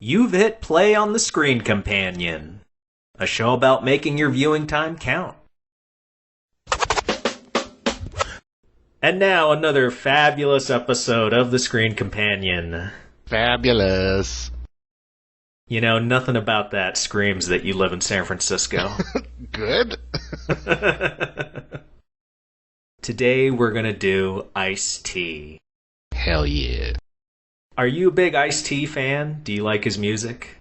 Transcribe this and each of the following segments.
You've hit play on the Screen Companion, a show about making your viewing time count. And now another fabulous episode of the Screen Companion. Fabulous. You know, nothing about that screams that you live in San Francisco. Good. Today we're gonna do Ice-T. Hell yeah. Are you a big Ice-T fan? Do you like his music?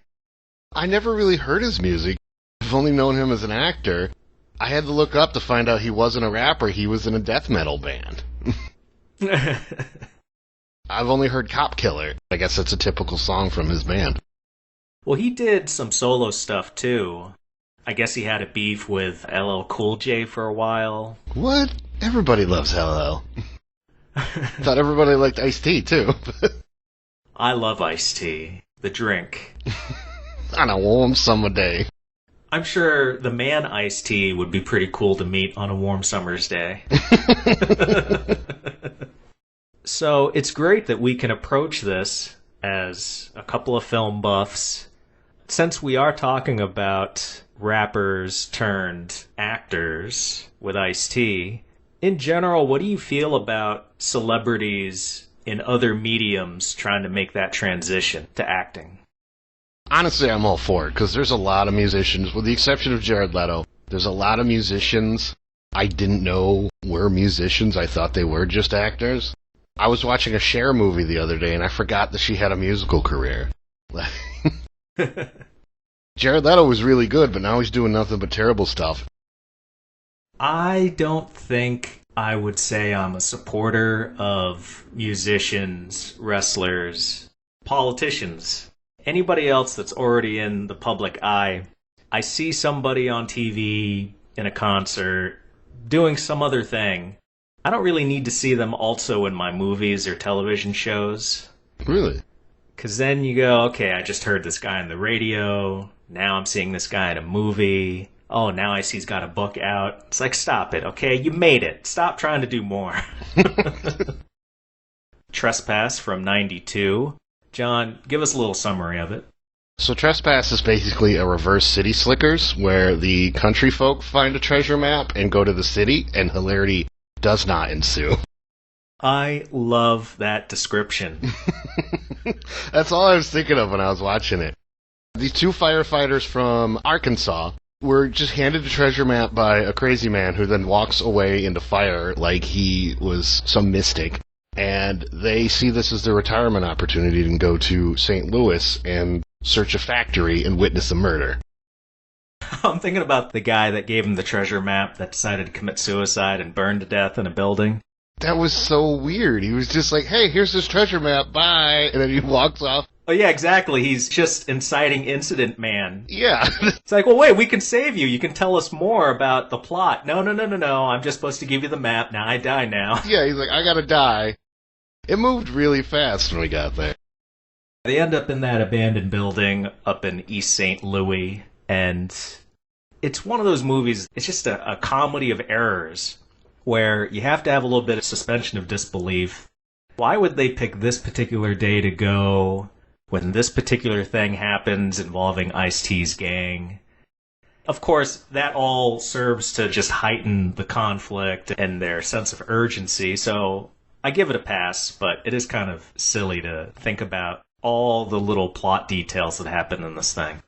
I never really heard his music. I've only known him as an actor. I had to look up to find out he wasn't a rapper. He was in a death metal band. I've only heard Cop Killer. I guess that's a typical song from his band. Well, he did some solo stuff, too. I guess he had a beef with LL Cool J for a while. What? Everybody loves LL. Thought everybody liked Ice-T, too. I love Ice-T. The drink. On a warm summer day. I'm sure the man Ice-T would be pretty cool to meet on a warm summer's day. So it's great that we can approach this as a couple of film buffs. Since we are talking about rappers turned actors with Ice-T, in general, what do you feel about celebrities in other mediums trying to make that transition to acting? Honestly, I'm all for it, because there's a lot of musicians, with the exception of Jared Leto, there's a lot of musicians I didn't know were musicians. I thought they were just actors. I was watching a Cher movie the other day, and I forgot that she had a musical career. Jared Leto was really good, but now he's doing nothing but terrible stuff. I don't think I would say I'm a supporter of musicians, wrestlers, politicians, anybody else that's already in the public eye. I see somebody on TV, in a concert, doing some other thing. I don't really need to see them also in my movies or television shows. Really? Because then you go, okay, I just heard this guy on the radio. Now I'm seeing this guy in a movie. Oh, now I see he's got a book out. It's like, stop it, okay? You made it. Stop trying to do more. Trespass from '92. John, give us a little summary of it. So Trespass is basically a reverse City Slickers, where the country folk find a treasure map and go to the city, and hilarity does not ensue. I love that description. That's all I was thinking of when I was watching it. These two firefighters from Arkansas were just handed a treasure map by a crazy man who then walks away into fire like he was some mystic. And they see this as their retirement opportunity to go to St. Louis and search a factory and witness a murder. I'm thinking about the guy that gave him the treasure map that decided to commit suicide and burn to death in a building. That was so weird. He was just like, hey, here's this treasure map, bye. And then he walks off. Oh, yeah, exactly. He's just inciting incident man. Yeah. It's like, well, wait, we can save you. You can tell us more about the plot. No. I'm just supposed to give you the map. Now I die now. Yeah, he's like, I gotta die. It moved really fast when we got there. They end up in that abandoned building up in East St. Louis, and it's one of those movies, it's just a comedy of errors, where you have to have a little bit of suspension of disbelief. Why would they pick this particular day to go when this particular thing happens involving Ice-T's gang? Of course, that all serves to just heighten the conflict and their sense of urgency, so I give it a pass, but it is kind of silly to think about all the little plot details that happen in this thing.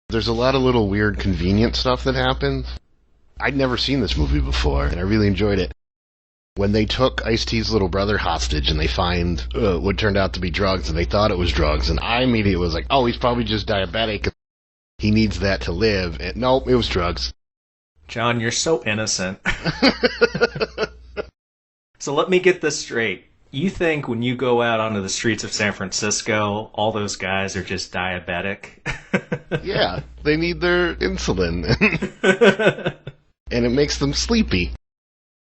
There's a lot of little weird convenient stuff that happens. I'd never seen this movie before, and I really enjoyed it. When they took Ice-T's little brother hostage and they find what turned out to be drugs, and they thought it was drugs, and I immediately was like, oh, he's probably just diabetic. He needs that to live. And nope, it was drugs. John, you're so innocent. So let me get this straight. You think when you go out onto the streets of San Francisco, all those guys are just diabetic? Yeah, they need their insulin. And it makes them sleepy.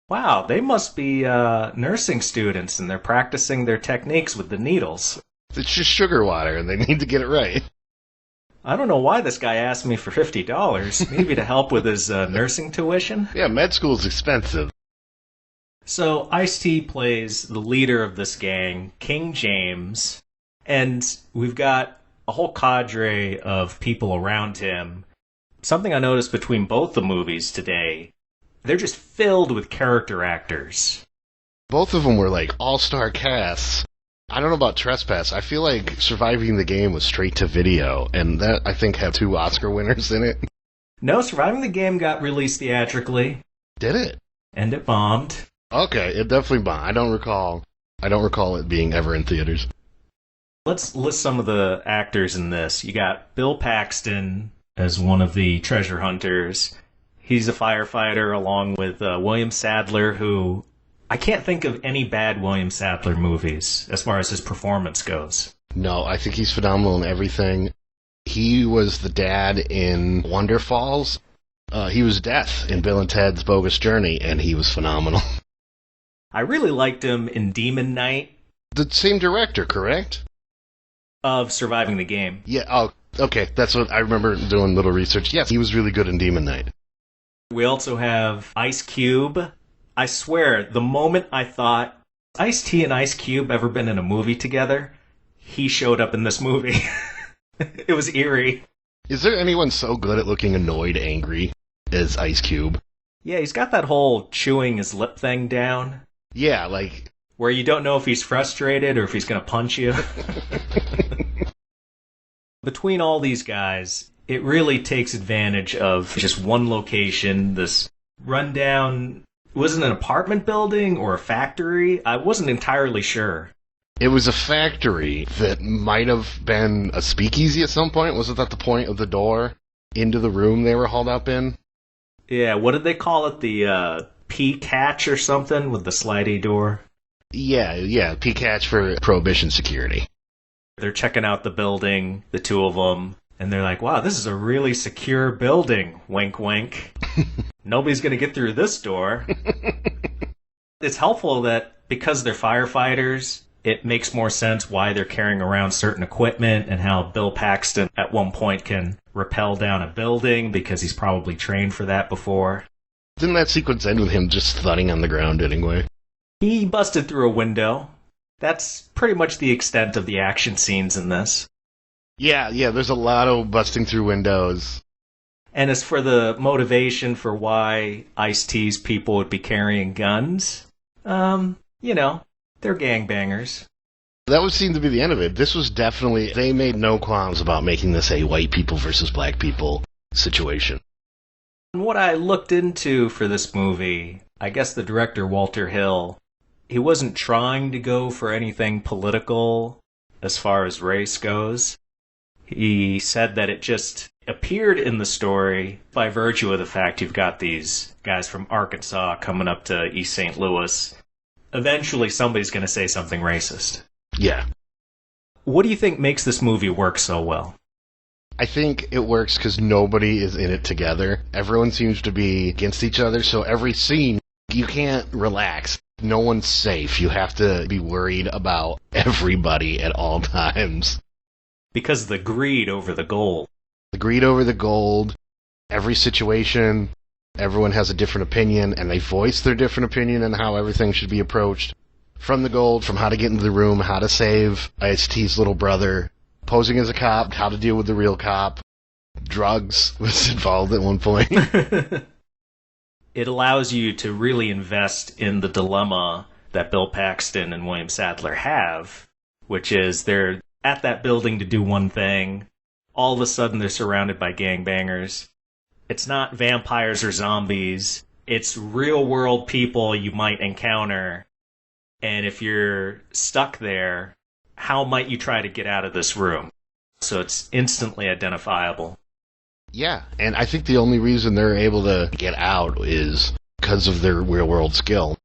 Wow, they must be nursing students and they're practicing their techniques with the needles. It's just sugar water and they need to get it right. I don't know why this guy asked me for $50. Maybe to help with his nursing tuition? Yeah, med school's expensive. So Ice-T plays the leader of this gang, King James, and we've got a whole cadre of people around him. Something I noticed between both the movies today, they're just filled with character actors. Both of them were like all-star casts. I don't know about Trespass. I feel like Surviving the Game was straight to video, and that, I think, had 2 Oscar winners in it. No, Surviving the Game got released theatrically. Did it? And it bombed. Okay, it definitely bombed. I don't recall it being ever in theaters. Let's list some of the actors in this. You got Bill Paxton as one of the treasure hunters. He's a firefighter along with William Sadler, who I can't think of any bad William Sadler movies as far as his performance goes. No, I think he's phenomenal in everything. He was the dad in Wonder Falls. He was Death in Bill and Ted's Bogus Journey, and he was phenomenal. I really liked him in Demon Knight. The same director, correct? Of Surviving the Game. Yeah, oh, okay, that's what I remember doing little research. Yes, he was really good in Demon Knight. We also have Ice Cube. I swear, the moment I thought, Ice-T and Ice Cube ever been in a movie together, he showed up in this movie. It was eerie. Is there anyone so good at looking annoyed, angry as Ice Cube? Yeah, he's got that whole chewing his lip thing down. Yeah, like... where you don't know if he's frustrated or if he's going to punch you. Between all these guys, it really takes advantage of just one location, this rundown... was it an apartment building or a factory? I wasn't entirely sure. It was a factory that might have been a speakeasy at some point. Wasn't that the point of the door into the room they were hauled up in? Yeah, what did they call it? The P-catch or something with the slidey door? Yeah, P-catch for Prohibition security. They're checking out the building, the two of them, and they're like, wow, this is a really secure building. Wink, wink. Nobody's going to get through this door. It's helpful that because they're firefighters, it makes more sense why they're carrying around certain equipment and how Bill Paxton at one point can rappel down a building because he's probably trained for that before. Didn't that sequence end with him just thudding on the ground anyway? He busted through a window. That's pretty much the extent of the action scenes in this. Yeah, there's a lot of busting through windows. And as for the motivation for why Ice-T's people would be carrying guns, they're gangbangers. That would seem to be the end of it. This was definitely, they made no qualms about making this a white people versus black people situation. What I looked into for this movie, I guess the director, Walter Hill, he wasn't trying to go for anything political as far as race goes. He said that it just appeared in the story by virtue of the fact you've got these guys from Arkansas coming up to East St. Louis. Eventually somebody's going to say something racist. Yeah. What do you think makes this movie work so well? I think it works because nobody is in it together. Everyone seems to be against each other, so every scene, you can't relax. No one's safe. You have to be worried about everybody at all times. Because of the greed over the gold. The greed over the gold, every situation, everyone has a different opinion, and they voice their different opinion on how everything should be approached. From the gold, from how to get into the room, how to save Ice-T's little brother, posing as a cop, how to deal with the real cop. Drugs was involved at one point. It allows you to really invest in the dilemma that Bill Paxton and William Sadler have, which is they're at that building to do one thing. All of a sudden, they're surrounded by gangbangers. It's not vampires or zombies. It's real-world people you might encounter. And if you're stuck there, how might you try to get out of this room? So it's instantly identifiable. Yeah, and I think the only reason they're able to get out is because of their real-world skill,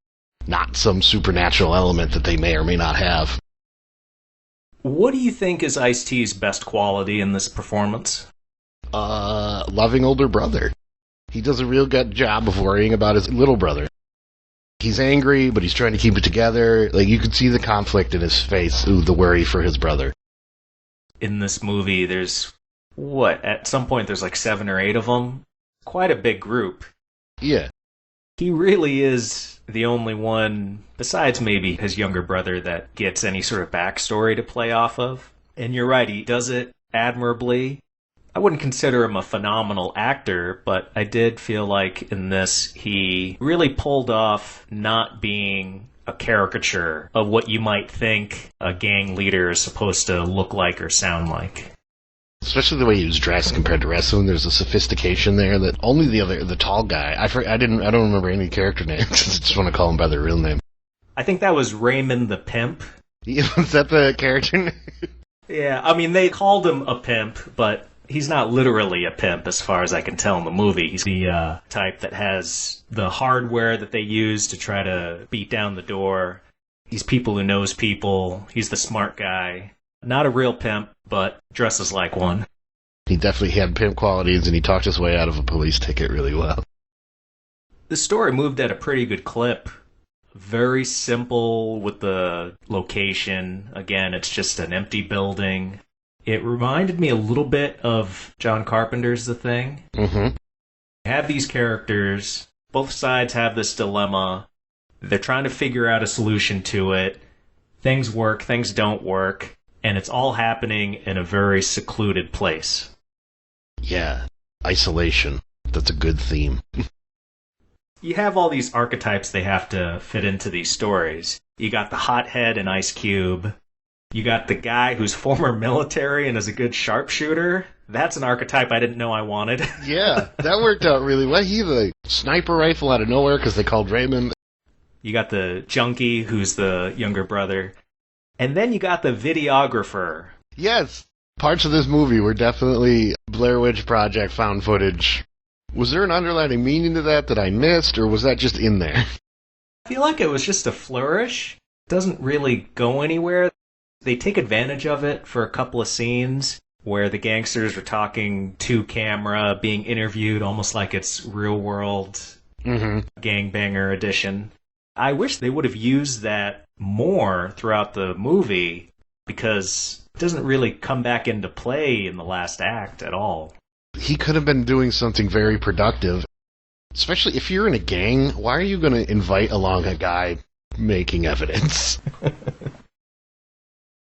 not some supernatural element that they may or may not have. What do you think is Ice-T's best quality in this performance? Loving older brother. He does a real good job of worrying about his little brother. He's angry, but he's trying to keep it together. Like, you could see the conflict in his face, the worry for his brother. In this movie, there's, at some point there's like 7 or 8 of them. Quite a big group. Yeah. He really is the only one, besides maybe his younger brother, that gets any sort of backstory to play off of. And you're right, he does it admirably. I wouldn't consider him a phenomenal actor, but I did feel like in this he really pulled off not being a caricature of what you might think a gang leader is supposed to look like or sound like. Especially the way he was dressed compared to the rest of them. There's a sophistication there that only the tall guy. I don't remember any character names. I just want to call him by their real name. I think that was Raymond the Pimp. Was that the character name? Yeah, I mean, they called him a pimp, but he's not literally a pimp as far as I can tell in the movie. He's the type that has the hardware that they use to try to beat down the door. He's people who knows people. He's the smart guy. Not a real pimp, but dresses like one. He definitely had pimp qualities, and he talked his way out of a police ticket really well. The story moved at a pretty good clip. Very simple with the location. Again, it's just an empty building. It reminded me a little bit of John Carpenter's The Thing. Mm-hmm. You have these characters. Both sides have this dilemma. They're trying to figure out a solution to it. Things work, things don't work. And it's all happening in a very secluded place. Yeah, isolation. That's a good theme. You have all these archetypes they have to fit into these stories. You got the hothead in Ice Cube. You got the guy who's former military and is a good sharpshooter. That's an archetype I didn't know I wanted. Yeah, that worked out really well. He had a sniper rifle out of nowhere because they called Raymond. You got the junkie who's the younger brother. And then you got the videographer. Yes. Parts of this movie were definitely Blair Witch Project found footage. Was there an underlying meaning to that I missed, or was that just in there? I feel like it was just a flourish. It doesn't really go anywhere. They take advantage of it for a couple of scenes where the gangsters are talking to camera, being interviewed almost like it's real world gangbanger edition. I wish they would have used that more throughout the movie because it doesn't really come back into play in the last act at all. He could have been doing something very productive. Especially if you're in a gang, why are you going to invite along a guy making evidence?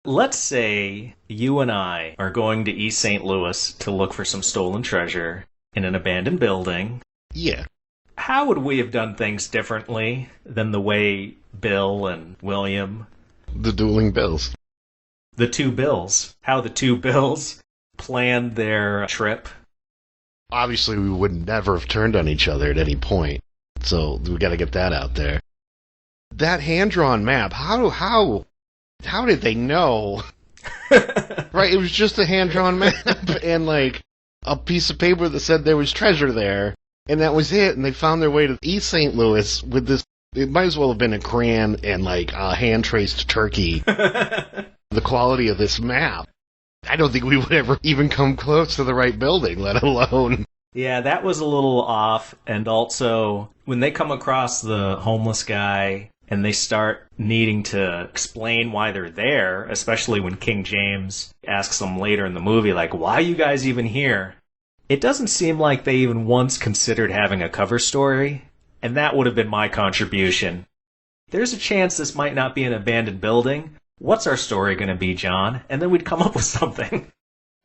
Let's say you and I are going to East St. Louis to look for some stolen treasure in an abandoned building. Yeah. How would we have done things differently than the way Bill and William... The dueling Bills. The two Bills. How the two Bills planned their trip. Obviously, we would never have turned on each other at any point. So, we gotta get that out there. That hand-drawn map, how did they know? Right, it was just a hand-drawn map and, like, a piece of paper that said there was treasure there. And that was it, and they found their way to East St. Louis with this. It might as well have been a crayon and, like, a hand-traced turkey. The quality of this map. I don't think we would ever even come close to the right building, let alone... Yeah, that was a little off, and also, when they come across the homeless guy, and they start needing to explain why they're there, especially when King James asks them later in the movie, like, why are you guys even here? It doesn't seem like they even once considered having a cover story, and that would have been my contribution. There's a chance this might not be an abandoned building. What's our story going to be, John? And then we'd come up with something.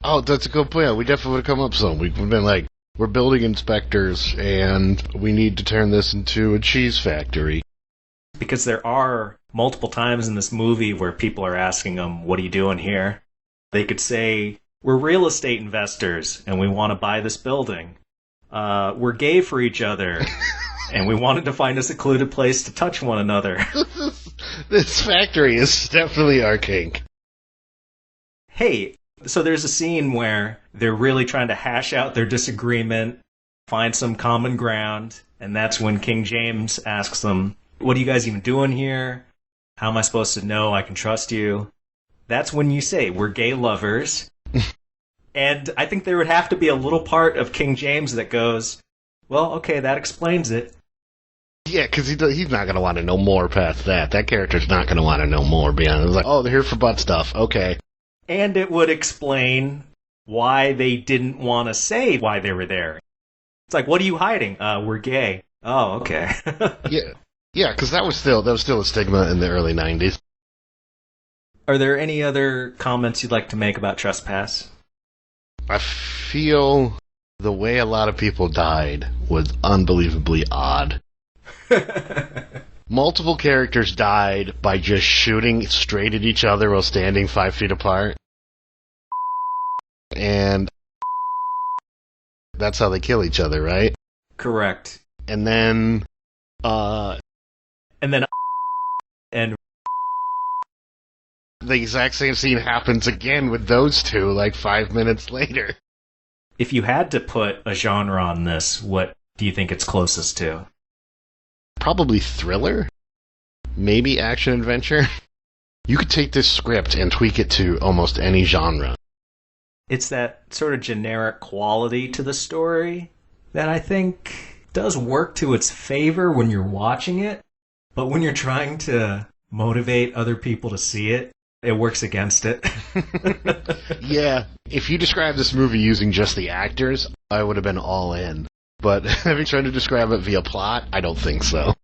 Oh, that's a good plan. We definitely would have come up with something. We've been like, we're building inspectors, and we need to turn this into a cheese factory. Because there are multiple times in this movie where people are asking them, what are you doing here? They could say... We're real estate investors, and we want to buy this building. We're gay for each other, and we wanted to find a secluded place to touch one another. This factory is definitely our kink. Hey, so there's a scene where they're really trying to hash out their disagreement, find some common ground, and that's when King James asks them, what are you guys even doing here? How am I supposed to know I can trust you? That's when you say, we're gay lovers. And I think there would have to be a little part of King James that goes, well, okay, that explains it. Yeah, because he's not going to want to know more past that. That character's not going to want to know more beyond. It was like, oh, they're here for butt stuff. Okay. And it would explain why they didn't want to say why they were there. It's like, what are you hiding? We're gay. Oh, okay. Yeah, because that was still a stigma in the early 90s. Are there any other comments you'd like to make about Trespass? I feel the way a lot of people died was unbelievably odd. Multiple characters died by just shooting straight at each other while standing 5 feet apart. And that's how they kill each other, right? Correct. And then, and the exact same scene happens again with those two, like 5 minutes later. if you had to put a genre on this, what do you think it's closest to? Probably thriller? Maybe action-adventure? You could take this script and tweak it to almost any genre. It's that sort of generic quality to the story that I think does work to its favor when you're watching it, but when you're trying to motivate other people to see it, it works against it. Yeah, if you describe this movie using just the actors, I would have been all in. But having tried to describe it via plot, I don't think so.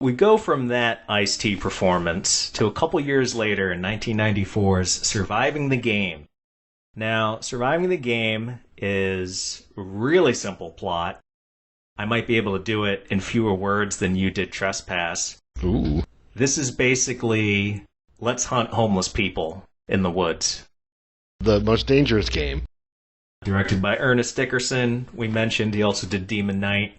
We go from that Ice-T performance to a couple years later in 1994's Surviving the Game. Now, Surviving the Game is a really simple plot. I might be able to do it in fewer words than you did Trespass. Ooh. This is basically, let's hunt homeless people in the woods. The most dangerous game. Directed by Ernest Dickerson. We mentioned he also did Demon Knight.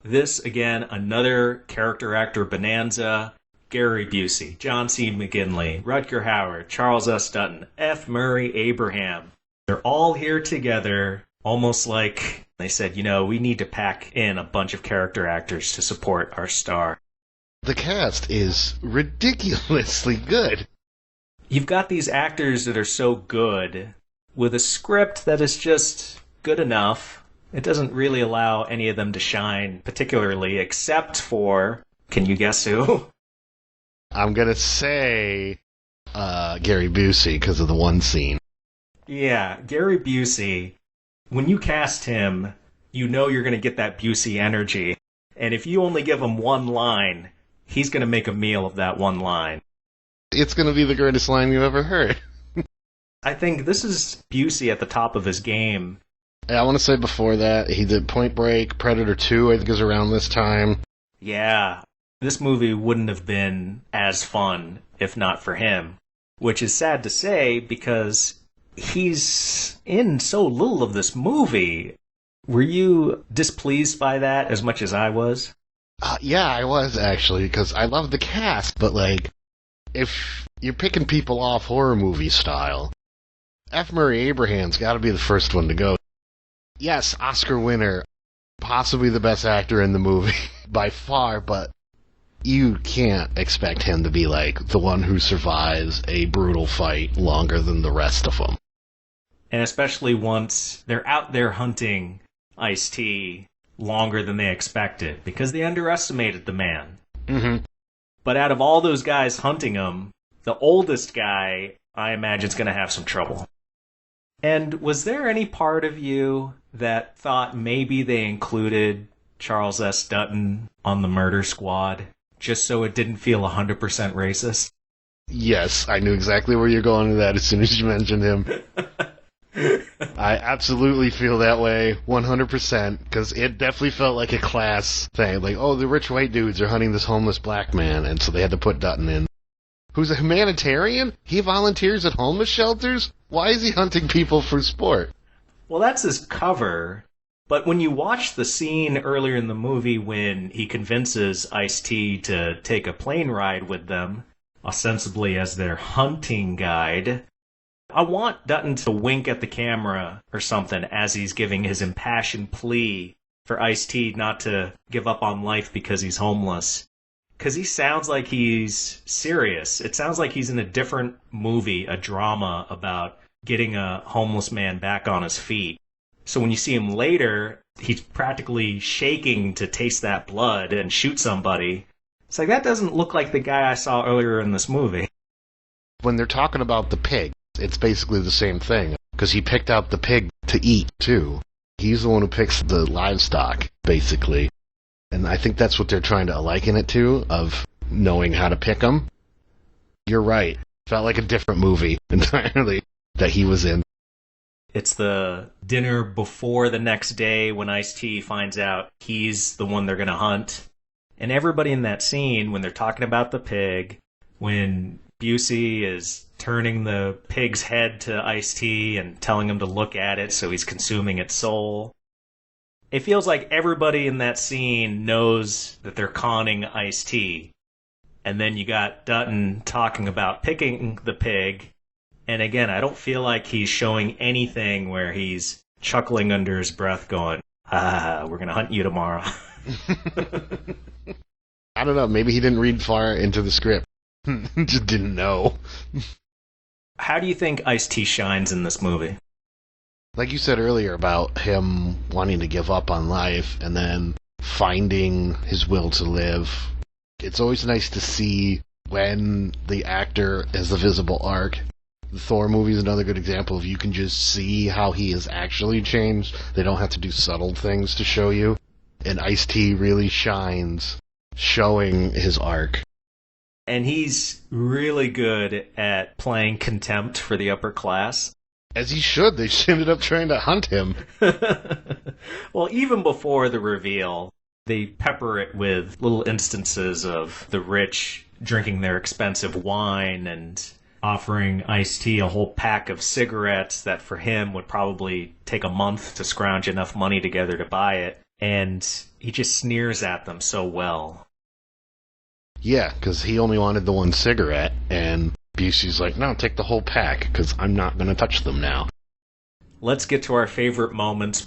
This, again, another character actor bonanza. Gary Busey, John C. McGinley, Rutger Hauer, Charles S. Dutton, F. Murray Abraham. They're all here together, almost like they said, we need to pack in a bunch of character actors to support our star. The cast is ridiculously good. You've got these actors that are so good with a script that is just good enough. It doesn't really allow any of them to shine particularly, except for, can you guess who? I'm gonna say Gary Busey because of the one scene. Yeah, Gary Busey. When you cast him, you know you're going to get that Busey energy. And if you only give him one line, he's going to make a meal of that one line. It's going to be the greatest line you've ever heard. I think this is Busey at the top of his game. I want to say before that, he did Point Break, Predator 2, I think is around this time. Yeah, this movie wouldn't have been as fun if not for him. Which is sad to say because he's in so little of this movie. Were you displeased by that as much as I was? Yeah, I was actually, because I love the cast, but if you're picking people off horror movie style, F. Murray Abraham's got to be the first one to go. Yes, Oscar winner, possibly the best actor in the movie by far, but you can't expect him to be the one who survives a brutal fight longer than the rest of them. And especially once they're out there hunting Ice-T longer than they expected, because they underestimated the man. Mm-hmm. But out of all those guys hunting him, the oldest guy, I imagine, is going to have some trouble. And was there any part of you that thought maybe they included Charles S. Dutton on the murder squad, just so it didn't feel 100% racist? Yes, I knew exactly where you're going with that as soon as you mentioned him. I absolutely feel that way, 100%, because it definitely felt like a class thing. The rich white dudes are hunting this homeless black man, and so they had to put Dutton in. Who's a humanitarian? He volunteers at homeless shelters? Why is he hunting people for sport? Well, that's his cover. But when you watch the scene earlier in the movie when he convinces Ice-T to take a plane ride with them, ostensibly as their hunting guide, I want Dutton to wink at the camera or something as he's giving his impassioned plea for Ice-T not to give up on life because he's homeless. Because he sounds like he's serious. It sounds like he's in a different movie, a drama about getting a homeless man back on his feet. So when you see him later, he's practically shaking to taste that blood and shoot somebody. It's that doesn't look like the guy I saw earlier in this movie. When they're talking about the pig, it's basically the same thing, because he picked out the pig to eat, too. He's the one who picks the livestock, basically. And I think that's what they're trying to liken it to, of knowing how to pick them. You're right. Felt like a different movie entirely that he was in. It's the dinner before the next day when Ice-T finds out he's the one they're going to hunt. And everybody in that scene, when they're talking about the pig, when Busey is turning the pig's head to Ice-T and telling him to look at it so he's consuming its soul, it feels like everybody in that scene knows that they're conning Ice-T. And then you got Dutton talking about picking the pig. And again, I don't feel like he's showing anything where he's chuckling under his breath going, we're going to hunt you tomorrow. I don't know. Maybe he didn't read far into the script. Just didn't know. How do you think Ice-T shines in this movie? Like you said earlier about him wanting to give up on life and then finding his will to live. It's always nice to see when the actor has the visible arc. The Thor movie is another good example of you can just see how he has actually changed. They don't have to do subtle things to show you. And Ice-T really shines showing his arc. And he's really good at playing contempt for the upper class. As he should. They ended up trying to hunt him. Well, even before the reveal, they pepper it with little instances of the rich drinking their expensive wine and offering Ice-T a whole pack of cigarettes that for him would probably take a month to scrounge enough money together to buy it. And he just sneers at them so well. Yeah, because he only wanted the one cigarette, and Busey's like, no, take the whole pack, because I'm not going to touch them now. Let's get to our favorite moments.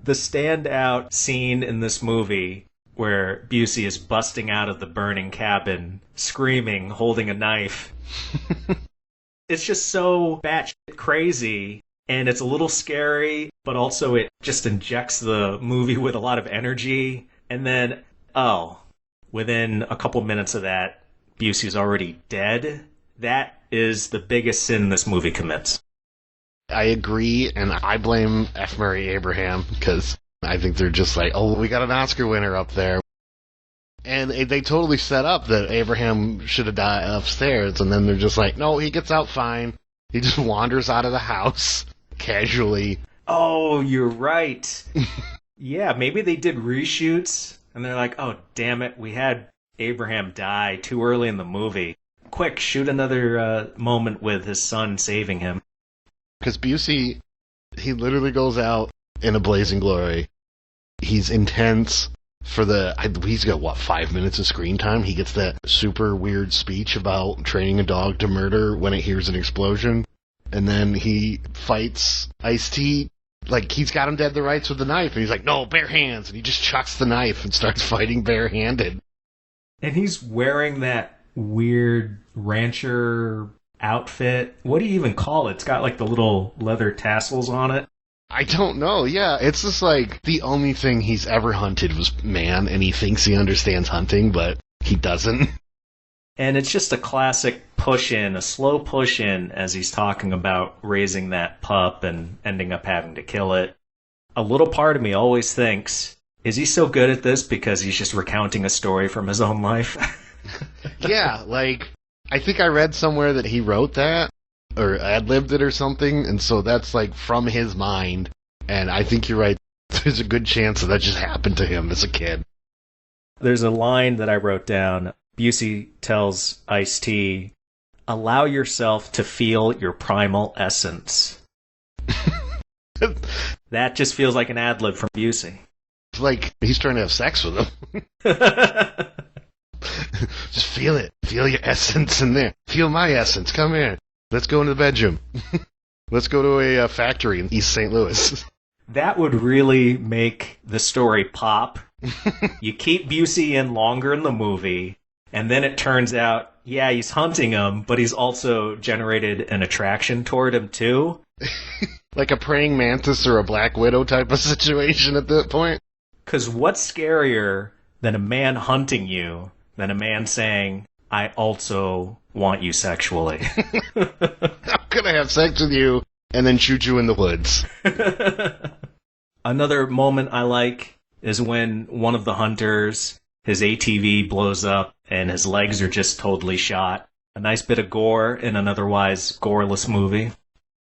The standout scene in this movie where Busey is busting out of the burning cabin, screaming, holding a knife. It's just so batshit crazy, and it's a little scary, but also it just injects the movie with a lot of energy. And then, within a couple minutes of that, Busey's already dead. That is the biggest sin this movie commits. I agree, and I blame F. Murray Abraham, because I think they're just like, oh, we got an Oscar winner up there. And they totally set up that Abraham should have died upstairs, and then they're just like, no, he gets out fine. He just wanders out of the house, casually. Oh, you're right. Yeah, maybe they did reshoots, and they're like, oh, damn it, we had Abraham die too early in the movie. Quick, shoot another moment with his son saving him. Because Busey, he literally goes out in a blazing glory. He's intense for he's got, 5 minutes of screen time? He gets that super weird speech about training a dog to murder when it hears an explosion. And then he fights Ice-T, like he's got him dead to rights with the knife. And he's like, no, bare hands. And he just chucks the knife and starts fighting barehanded. And he's wearing that weird rancher outfit. What do you even call it? It's got like the little leather tassels on it. I don't know. Yeah, it's just like the only thing he's ever hunted was man, and he thinks he understands hunting, but he doesn't. And it's just a classic push-in, a slow push-in as he's talking about raising that pup and ending up having to kill it. A little part of me always thinks, is he so good at this because he's just recounting a story from his own life? Yeah, like, I think I read somewhere that he wrote that, or ad-libbed it or something, and so that's, like, from his mind, and I think you're right. There's a good chance that just happened to him as a kid. There's a line that I wrote down. Busey tells Ice-T, allow yourself to feel your primal essence. That just feels like an ad-lib from Busey. It's like he's trying to have sex with him. Just feel it. Feel your essence in there. Feel my essence. Come here. Let's go into the bedroom. Let's go to a factory in East St. Louis. That would really make the story pop. You keep Busey in longer in the movie, and then it turns out, yeah, he's hunting him, but he's also generated an attraction toward him, too. Like a praying mantis or a Black Widow type of situation at that point. Because what's scarier than a man hunting you than a man saying, I also want you sexually? I'm gonna have sex with you and then shoot you in the woods. Another moment I like is when one of the hunters, his ATV blows up and his legs are just totally shot. A nice bit of gore in an otherwise goreless movie.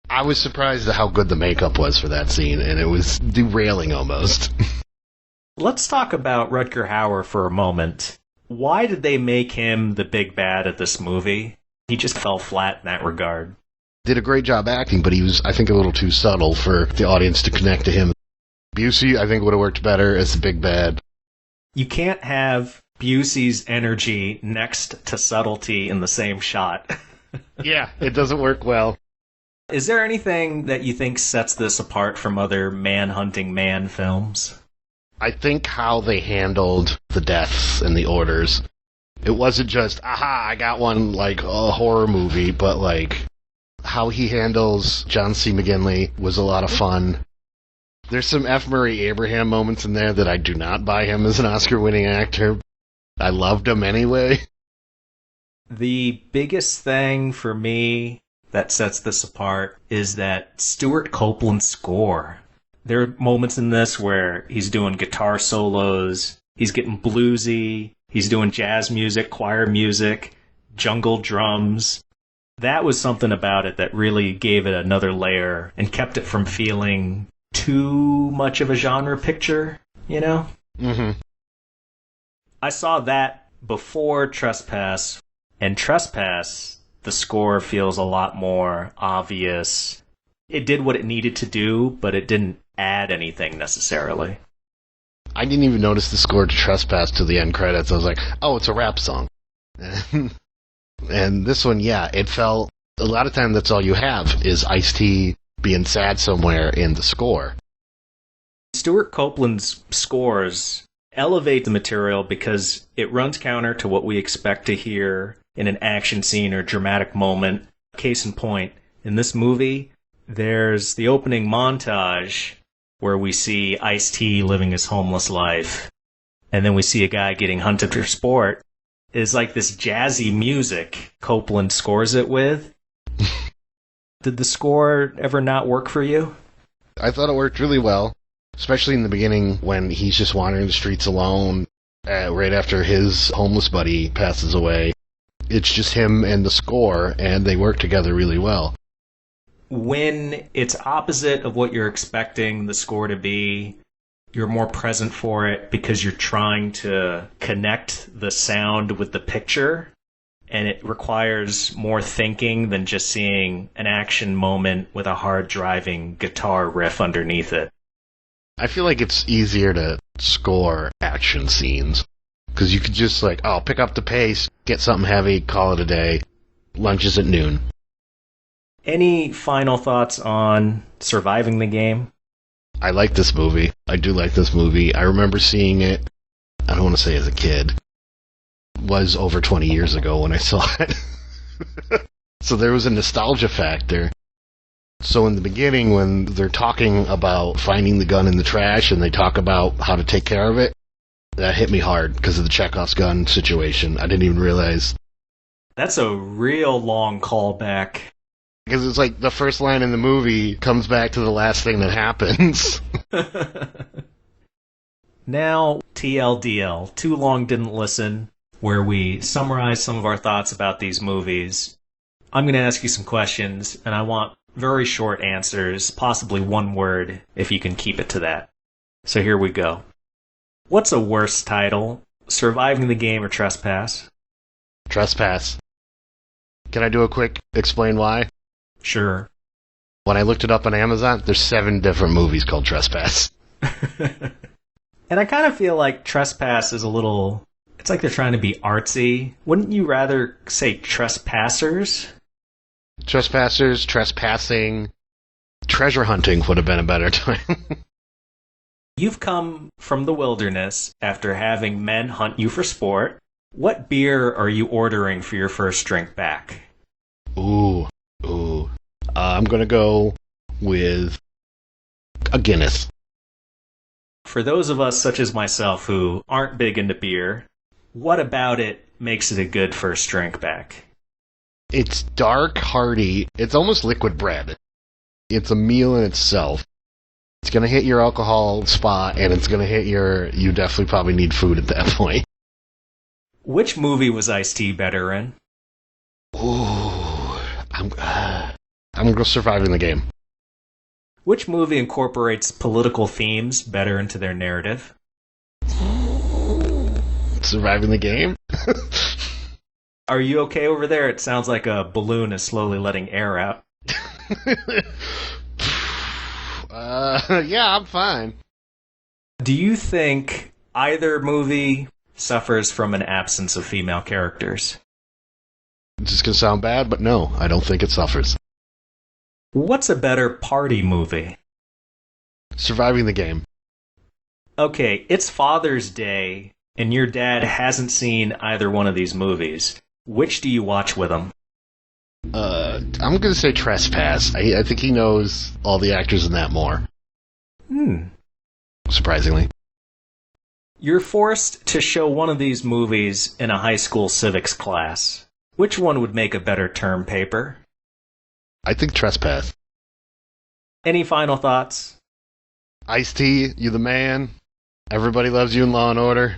I was surprised at how good the makeup was for that scene, and it was derailing almost. Let's talk about Rutger Hauer for a moment. Why did they make him the big bad of this movie? He just fell flat in that regard. Did a great job acting, but he was, I think, a little too subtle for the audience to connect to him. Busey, I think, would have worked better as the big bad. You can't have Busey's energy next to subtlety in the same shot. Yeah, it doesn't work well. Is there anything that you think sets this apart from other man-hunting man films? I think how they handled the deaths and the orders. It wasn't just, aha, I got one, like a horror movie, but like how he handles John C. McGinley was a lot of fun. There's some F. Murray Abraham moments in there that I do not buy him as an Oscar-winning actor. I loved him anyway. The biggest thing for me that sets this apart is that Stuart Copeland score. There are moments in this where he's doing guitar solos, he's getting bluesy, he's doing jazz music, choir music, jungle drums. That was something about it that really gave it another layer and kept it from feeling too much of a genre picture, you know? Mm-hmm. I saw that before Trespass, and Trespass, the score feels a lot more obvious. It did what it needed to do, but it didn't add anything necessarily. I didn't even notice the score to Trespass to the end credits. I was like, oh, it's a rap song. And this one, yeah, it felt, a lot of time that's all you have is Ice-T being sad somewhere in the score. Stuart Copeland's scores elevate the material because it runs counter to what we expect to hear in an action scene or dramatic moment. Case in point, in this movie, there's the opening montage where we see Ice-T living his homeless life, and then we see a guy getting hunted for sport. It's like this jazzy music Copeland scores it with. Did the score ever not work for you? I thought it worked really well, especially in the beginning when he's just wandering the streets alone right after his homeless buddy passes away. It's just him and the score, and they work together really well. When it's opposite of what you're expecting the score to be, you're more present for it because you're trying to connect the sound with the picture, and it requires more thinking than just seeing an action moment with a hard-driving guitar riff underneath it. I feel like it's easier to score action scenes, because you could just like, oh, pick up the pace, get something heavy, call it a day. Lunch is at noon. Any final thoughts on Surviving the Game? I like this movie. I do like this movie. I remember seeing it, I don't want to say as a kid. It was over 20 years ago when I saw it. So there was a nostalgia factor. So in the beginning, when they're talking about finding the gun in the trash and they talk about how to take care of it, that hit me hard because of the Chekhov's gun situation. I didn't even realize. That's a real long callback. Because it's like the first line in the movie comes back to the last thing that happens. Now, TLDL, Too Long Didn't Listen, where we summarize some of our thoughts about these movies. I'm going to ask you some questions, and I want very short answers, possibly one word, if you can keep it to that. So here we go. What's a worse title, Surviving the Game or Trespass? Trespass. Can I do a quick explain why? Sure. When I looked it up on Amazon, there's 7 different movies called Trespass. And I kind of feel like Trespass is a little... It's like they're trying to be artsy. Wouldn't you rather say Trespassers? Trespassers, trespassing, treasure hunting would have been a better time. You've come from the wilderness after having men hunt you for sport. What beer are you ordering for your first drink back? Ooh. I'm going to go with a Guinness. For those of us such as myself who aren't big into beer, what about it makes it a good first drink back? It's dark, hearty. It's almost liquid bread. It's a meal in itself. It's going to hit your alcohol spot, and it's going to hit you definitely probably need food at that point. Which movie was Ice-T better in? Ooh. I'm I'm going to go Surviving the Game. Which movie incorporates political themes better into their narrative? Surviving the Game? Are you okay over there? It sounds like a balloon is slowly letting air out. Yeah, I'm fine. Do you think either movie suffers from an absence of female characters? It's just going to sound bad, but no, I don't think it suffers. What's a better party movie? Surviving the Game. Okay, it's Father's Day, and your dad hasn't seen either one of these movies. Which do you watch with him? I'm going to say Trespass. I think he knows all the actors in that more. Surprisingly. You're forced to show one of these movies in a high school civics class. Which one would make a better term paper? I think Trespass. Any final thoughts? Ice-T, you the man. Everybody loves you in Law and Order.